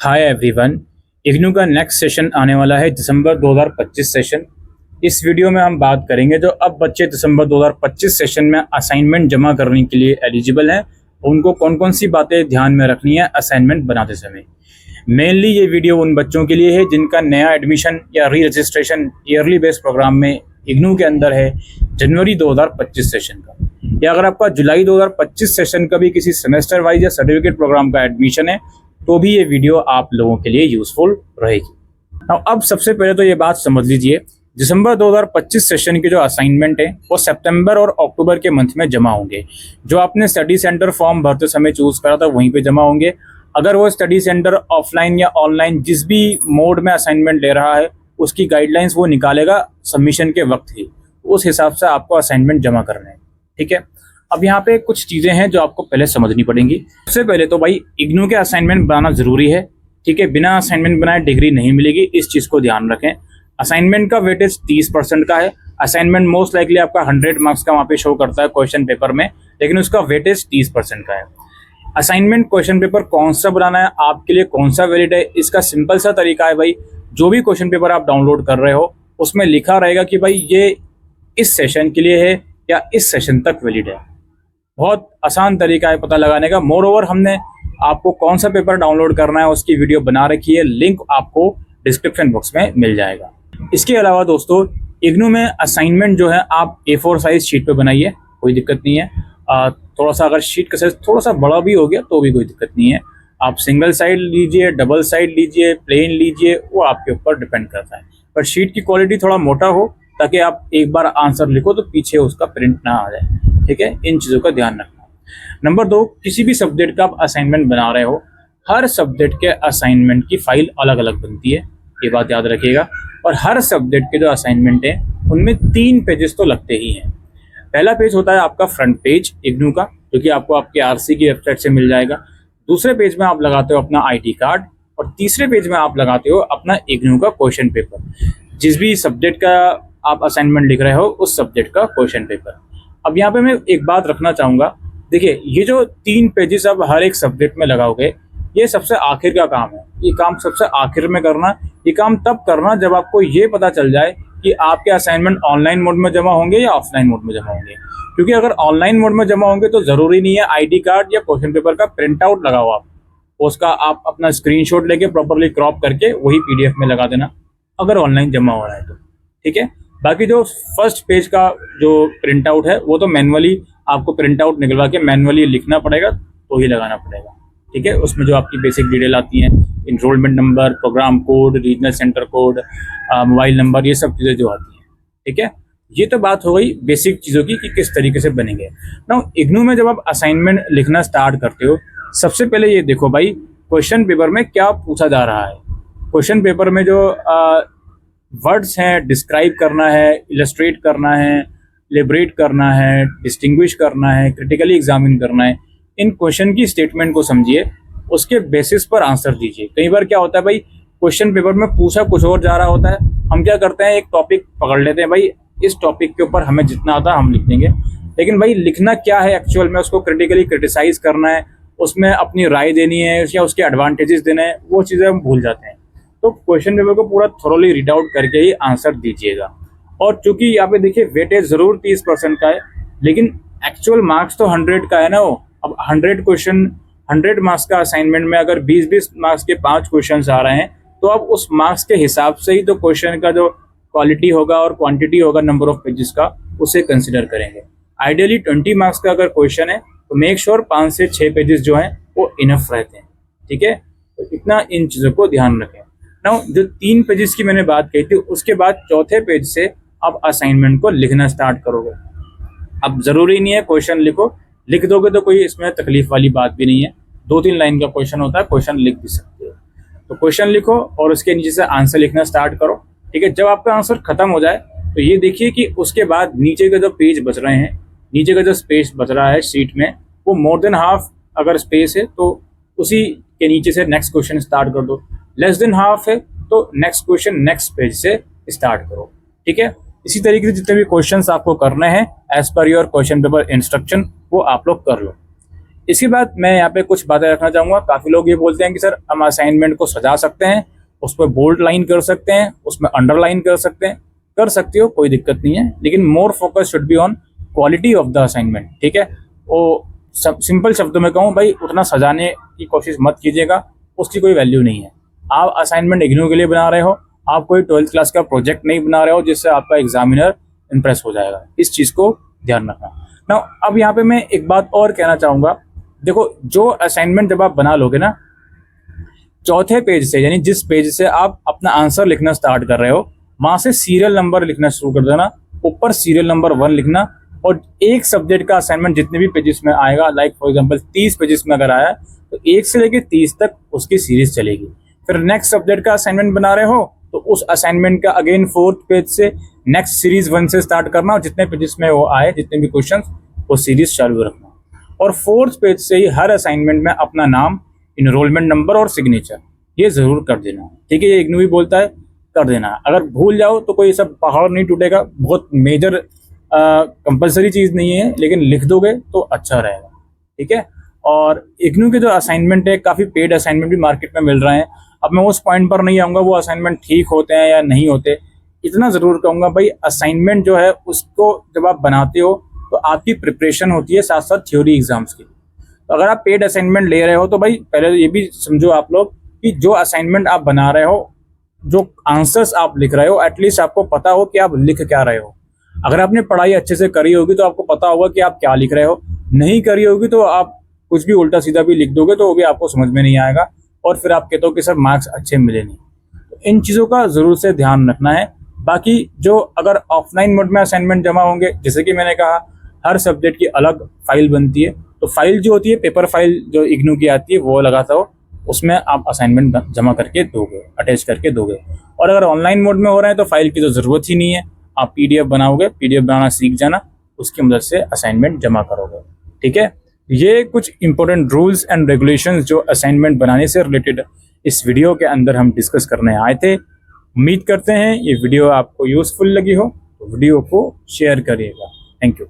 Hi everyone. IGNOU का next session आने वाला है दिसंबर 2025 सेशन। इस वीडियो में हम बात करेंगे जो अब बच्चे दिसंबर 2025 सेशन में असाइनमेंट जमा करने के लिए एलिजिबल हैं, उनको कौन कौन सी बातें ध्यान में रखनी है असाइनमेंट बनाते समय। मेनली ये वीडियो उन बच्चों के लिए है जिनका नया एडमिशन या री रजिस्ट्रेशन ईयरली बेस्ड प्रोग्राम में इग्नू के अंदर है जनवरी 2025 सेशन का, या अगर आपका जुलाई 2025 सेशन का भी किसी सेमेस्टर वाइज या सर्टिफिकेट प्रोग्राम का एडमिशन है तो भी ये वीडियो आप लोगों के लिए यूजफुल रहेगी। अब सबसे पहले तो ये बात समझ लीजिए, दिसंबर 2025 सेशन के जो असाइनमेंट है वो सितंबर और अक्टूबर के मंथ में जमा होंगे। जो आपने स्टडी सेंटर फॉर्म भरते समय चूज करा था वहीं पे जमा होंगे। अगर वो स्टडी सेंटर ऑफलाइन या ऑनलाइन जिस भी मोड में असाइनमेंट ले रहा है उसकी गाइडलाइंस वो निकालेगा सबमिशन के वक्त ही, उस हिसाब से आपको असाइनमेंट जमा करना है। ठीक है, अब यहाँ पे कुछ चीज़ें हैं जो आपको पहले समझनी पड़ेंगी। सबसे पहले तो भाई इग्नू के असाइनमेंट बनाना ज़रूरी है। ठीक है, बिना असाइनमेंट बनाए डिग्री नहीं मिलेगी, इस चीज़ को ध्यान रखें। असाइनमेंट का वेटेज 30% का है। असाइनमेंट मोस्ट लाइकली आपका 100 मार्क्स का वहाँ पे शो करता है क्वेश्चन पेपर में, लेकिन उसका वेटेज 30% का है। असाइनमेंट क्वेश्चन पेपर कौन सा बनाना है, आपके लिए कौन सा वैलिड है, इसका सिंपल सा तरीका है भाई, जो भी क्वेश्चन पेपर आप डाउनलोड कर रहे हो उसमें लिखा रहेगा कि भाई ये इस सेशन के लिए है या इस सेशन तक वैलिड है। बहुत आसान तरीका है पता लगाने का। मोर ओवर हमने आपको कौन सा पेपर डाउनलोड करना है उसकी वीडियो बना रखी है, लिंक आपको डिस्क्रिप्शन बॉक्स में मिल जाएगा। इसके अलावा दोस्तों इग्नू में असाइनमेंट जो है आप A4 साइज शीट पे बनाइए, कोई दिक्कत नहीं है। थोड़ा सा अगर शीट का साइज थोड़ा सा बड़ा भी हो गया तो भी कोई दिक्कत नहीं है। आप सिंगल साइड लीजिए, डबल साइड लीजिए, प्लेन लीजिए, वो आपके ऊपर डिपेंड करता है। पर शीट की क्वालिटी थोड़ा मोटा हो ताकि आप एक बार आंसर लिखो तो पीछे उसका प्रिंट ना आ जाए। ठीक है, इन चीज़ों का ध्यान रखना। नंबर 2, किसी भी सब्जेक्ट का आप असाइनमेंट बना रहे हो, हर सब्जेक्ट के असाइनमेंट की फाइल अलग अलग बनती है, ये बात याद रखिएगा। और हर सब्जेक्ट के जो असाइनमेंट है उनमें 3 पेजेस तो लगते ही हैं। पहला पेज होता है आपका फ्रंट पेज इग्नू का, जो कि आपको आपके आरसी की वेबसाइट से मिल जाएगा। दूसरे पेज में आप लगाते हो अपना आईटी कार्ड, और तीसरे पेज में आप लगाते हो अपना इग्नू का क्वेश्चन पेपर, जिस भी सब्जेक्ट का आप असाइनमेंट लिख रहे हो उस सब्जेक्ट का क्वेश्चन पेपर। अब यहाँ पे मैं एक बात रखना चाहूँगा, देखिए ये जो 3 पेजेस आप हर एक सब्जेक्ट में लगाओगे ये सबसे आखिर का काम है। ये काम सबसे आखिर में करना, ये काम तब करना जब आपको ये पता चल जाए कि आपके असाइनमेंट ऑनलाइन मोड में जमा होंगे या ऑफलाइन मोड में जमा होंगे। क्योंकि अगर ऑनलाइन मोड में जमा होंगे तो ज़रूरी नहीं है आईडी कार्ड या क्वेश्चन पेपर का प्रिंट आउट लगाओ आप, उसका आप अपना स्क्रीनशॉट लेके प्रॉपरली क्रॉप करके वही पीडीएफ में लगा देना अगर ऑनलाइन जमा हो रहा है तो। ठीक है, बाकी जो फर्स्ट पेज का जो प्रिंट आउट है वो तो मैनुअली आपको प्रिंट आउट निकलवा के मैनुअली लिखना पड़ेगा तो ही लगाना पड़ेगा। ठीक है, उसमें जो आपकी बेसिक डिटेल आती हैं, enrolment number, programme code, regional centre code, mobile number, ये सब चीज़ें जो आती हैं। ठीक है, ये तो बात हो गई बेसिक चीज़ों की कि किस तरीके से बनेंगे। नाउ इग्नू में जब आप असाइनमेंट लिखना स्टार्ट करते हो, सबसे पहले ये देखो भाई क्वेश्चन पेपर में क्या पूछा जा रहा है। क्वेश्चन पेपर में जो वर्ड्स हैं, डिस्क्राइब करना है, इलस्ट्रेट करना है, लिबरेट करना है, डिस्टिंग्विश करना है, क्रिटिकली एग्जामिन करना है, इन क्वेश्चन की स्टेटमेंट को समझिए, उसके बेसिस पर आंसर दीजिए। कई बार क्या होता है भाई, क्वेश्चन पेपर में पूछा कुछ और जा रहा होता है, हम क्या करते हैं एक टॉपिक पकड़ लेते हैं, भाई इस टॉपिक के ऊपर हमें जितना आता है हम लिख देंगे, लेकिन भाई लिखना क्या है एक्चुअल में, उसको क्रिटिकली क्रिटिसाइज करना है, उसमें अपनी राय देनी है या उसके एडवांटेजेस देने हैं, वो चीज़ें हम भूल जाते हैं। तो क्वेश्चन पेपर को पूरा थोरोली रीड आउट करके ही आंसर दीजिएगा। और चूंकि यहाँ पे देखिए वेटेज जरूर 30% का है, लेकिन एक्चुअल मार्क्स तो 100 का है ना वो। अब 100 क्वेश्चन 100 मार्क्स का असाइनमेंट में अगर 20-20 मार्क्स के 5 क्वेश्चन आ रहे हैं तो अब उस मार्क्स के हिसाब से ही तो क्वेश्चन का जो क्वालिटी होगा और क्वांटिटी होगा नंबर ऑफ पेजेस का, उसे कंसिडर करेंगे। आइडियली 20 मार्क्स का अगर क्वेश्चन है तो मेक श्योर 5 से 6 पेजेस जो हैं वो इनफ रहते हैं। ठीक है, तो इतना इन चीज़ों को ध्यान रखें। नाउ जो 3 पेजेस की मैंने बात कही थी, उसके बाद चौथे पेज से आप असाइनमेंट को लिखना स्टार्ट करोगे। अब ज़रूरी नहीं है क्वेश्चन लिखो, लिख दोगे तो कोई इसमें तकलीफ वाली बात भी नहीं है। 2-3 लाइन का क्वेश्चन होता है, क्वेश्चन लिख भी सकते हो। तो क्वेश्चन लिखो और उसके नीचे से आंसर लिखना स्टार्ट करो। ठीक है, जब आपका आंसर खत्म हो जाए तो ये देखिए कि उसके बाद नीचे के जो पेज बच रहे हैं, नीचे का जो स्पेस बच रहा है शीट में, वो मोर देन हाफ अगर स्पेस है तो उसी के नीचे से नेक्स्ट क्वेश्चन स्टार्ट कर दो। लेस देन हाफ है तो नेक्स्ट क्वेश्चन नेक्स्ट पेज से स्टार्ट करो। ठीक है, इसी तरीके से जितने भी क्वेश्चंस आपको करने हैं as per your question paper instruction वो आप लोग कर लो। इसके बाद मैं यहाँ पे कुछ बातें रखना चाहूँगा। काफ़ी लोग ये बोलते हैं कि सर हम असाइनमेंट को सजा सकते हैं, उस पर बोल्ड लाइन कर सकते हैं, उसमें अंडरलाइन कर सकते हैं। कर सकते हो, कोई दिक्कत नहीं है, लेकिन more focus should be on quality of the assignment. ठीक है, वो सिंपल शब्दों में कहूँ भाई, उतना सजाने की कोशिश मत कीजिएगा, उसकी कोई वैल्यू नहीं है। आप असाइनमेंट इग्नू के लिए बना रहे हो, आप कोई 12th क्लास का प्रोजेक्ट नहीं बना रहे हो जिससे आपका एग्जामिनर इंप्रेस हो जाएगा। इस चीज़ को ध्यान रखना। ना अब यहाँ पे मैं एक बात और कहना चाहूँगा। देखो, जो असाइनमेंट जब आप बना लोगे ना, चौथे पेज से, यानी जिस पेज से आप अपना आंसर लिखना स्टार्ट कर रहे हो, वहां से सीरियल नंबर लिखना शुरू कर देना। ऊपर सीरियल नंबर 1 लिखना, और एक सब्जेक्ट का असाइनमेंट जितने भी पेजेस में आएगा, लाइक फॉर एग्जांपल 30 पेजेस में अगर आया है, तो 1 से लेकर 30 तक उसकी सीरीज चलेगी। फिर नेक्स्ट सब्जेक्ट का असाइनमेंट बना रहे हो तो उस असाइनमेंट का अगेन 4th पेज से नेक्स्ट सीरीज 1 से स्टार्ट करना, और जितने पेजेस में वो आए, जितने भी क्वेश्चन, वो सीरीज चालू रखना। और 4th पेज से ही हर असाइनमेंट में अपना नाम, इनरोलमेंट नंबर और सिग्नेचर ये जरूर कर देना। ठीक है, ये इग्नू भी बोलता है, कर देना। अगर भूल जाओ तो कोई सब पहाड़ नहीं टूटेगा, बहुत मेजर कंपलसरी चीज़ नहीं है, लेकिन लिख दोगे तो अच्छा रहेगा। ठीक है, और इग्नू के जो असाइनमेंट है, काफ़ी पेड असाइनमेंट भी मार्केट में मिल रहे हैं। अब मैं उस पॉइंट पर नहीं आऊँगा वो असाइनमेंट ठीक होते हैं या नहीं होते, इतना ज़रूर कहूँगा भाई, असाइनमेंट जो है उसको जब आप बनाते हो तो आपकी प्रिपरेशन होती है साथ साथ थ्योरी एग्जाम्स की। तो अगर आप पेड असाइनमेंट ले रहे हो तो भाई पहले ये भी समझो आप लोग कि जो असाइनमेंट आप बना रहे हो, जो आंसर्स आप लिख रहे हो, एटलीस्ट आपको पता हो कि आप लिख क्या रहे हो। अगर आपने पढ़ाई अच्छे से करी होगी तो आपको पता होगा कि आप क्या लिख रहे हो। नहीं करी होगी तो आप कुछ भी उल्टा सीधा भी लिख दोगे तो वो भी आपको समझ में नहीं आएगा, और फिर आप कहते हो कि सर मार्क्स अच्छे मिले नहीं। तो इन चीज़ों का ज़रूर से ध्यान रखना है। बाकी जो अगर ऑफलाइन मोड में असाइनमेंट जमा होंगे, जैसे कि मैंने कहा, हर सब्जेक्ट की अलग फाइल बनती है, तो फाइल जो होती है, पेपर फाइल जो इग्नू की आती है, वो लगाता हो, उसमें आप असाइनमेंट जमा करके दोगे, अटैच करके दोगे। और अगर ऑनलाइन मोड में हो रहे हैं तो फाइल की तो ज़रूरत ही नहीं है, आप PDF बनाओगे, PDF बनाना सीख जाना, उसकी मदद से असाइनमेंट जमा करोगे। ठीक है, ये कुछ इंपॉर्टेंट रूल्स एंड रेगुलेशंस जो असाइनमेंट बनाने से रिलेटेड इस वीडियो के अंदर हम डिस्कस करने आए थे। उम्मीद करते हैं ये वीडियो आपको यूज़फुल लगी हो, तो वीडियो को शेयर करिएगा। Thank you.